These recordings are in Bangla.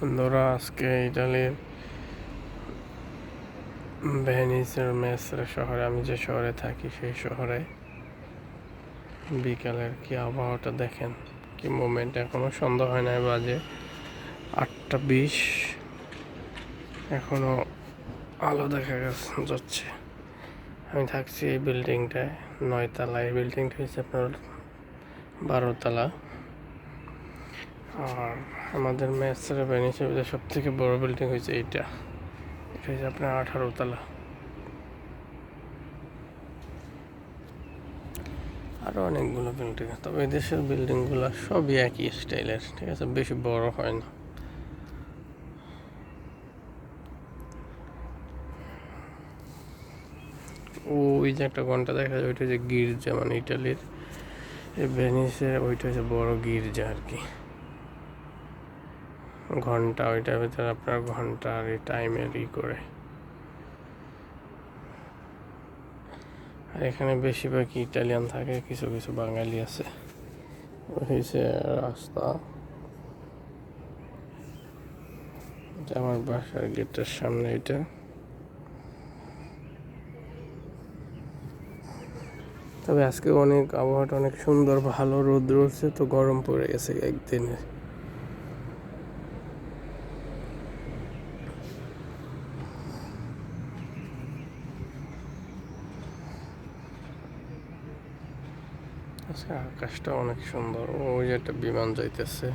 বন্ধুরা, আজকে ইটালির ভেনিসের মেসরা শহরে, আমি যে শহরে থাকি সেই শহরে বিকালের কি আবহাওয়াটা দেখেন, কি মোমেন্ট। এখনো সন্ধ্যা হয় নাই, বাজে 8:20। এখনো আলো দেখা যাচ্ছে। আমি থাকছি এই বিল্ডিংটায়, 9 তলা। এই বিল্ডিংটা হচ্ছে আপনার 12 তলা। আর আমাদের মেসের ভেনিসের সব থেকে বড় বিল্ডিং হয়েছে এটা হচ্ছে আপনার 18 তলা। আরও অনেকগুলো বিল্ডিং, তবে দেশের বিল্ডিংগুলো সবই একই স্টাইলের, ঠিক আছে, বেশি বড় হয় না। ওই যে একটা ঘন্টা দেখা যায়, ওইটা যে গির্জা, মানে ইটালির এই ভেনিসে ওইটা হচ্ছে বড় গির্জা আর কি। ঘন্টা, ওইটার ভিতরে আপনার ঘন্টা আর এই টাইমের করে। আর এখানে বেশিরভাগ ইটালিয়ান থাকে, কিছু কিছু বাঙালি আছে। হয়েছে রাস্তা, আমার বাসার গেটের সামনে এটা। তবে আজকে অনেক আবহাওয়াটা অনেক সুন্দর, ভালো রোদ রয়েছে, তো গরম পড়ে গেছে একদিনে। আজকে আকাশটা অনেক সুন্দর। ওই যে একটা বিমান যাইতেছে,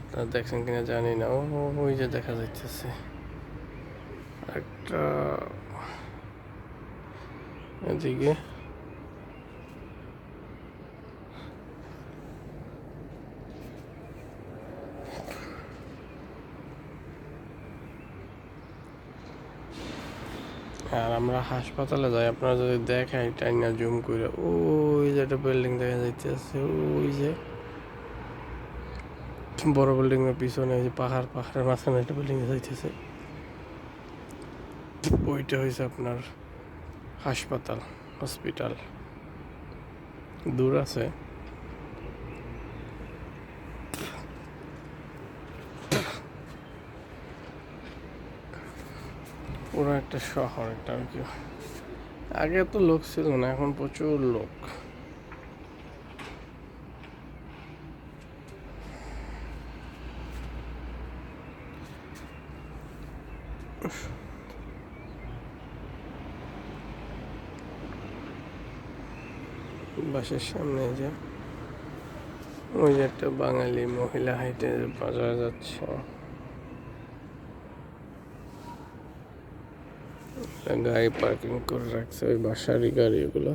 আপনারা দেখছেন কিনা জানি না। ওই যে দেখা যাইতেছে একটা এদিকে। আর আমরা হাসপাতালে যাই, আপনারা যদি দেখেন টাইনা জুম করে, ওই যে একটা বিল্ডিং দেখা যাইতেছে। ওই যে বড় বিল্ডিং এর পিছনে ওই যে পাহাড়ের মাঝখানে একটা বিল্ডিং যাইতেছে, ওইটা হয়েছে আপনার হাসপাতাল, হসপিটাল। দূর আছে। পুরো একটা শহর এটা আর কি। আগে তো লোক ছিল না, এখন প্রচুর লোক। বাসের সামনে যে ওই যে একটা বাঙালি মহিলা হাইটে বাজার যাচ্ছে। গাড়ি পার্কিং করে রাখছে, ওই বাসারই গাড়ি এগুলো।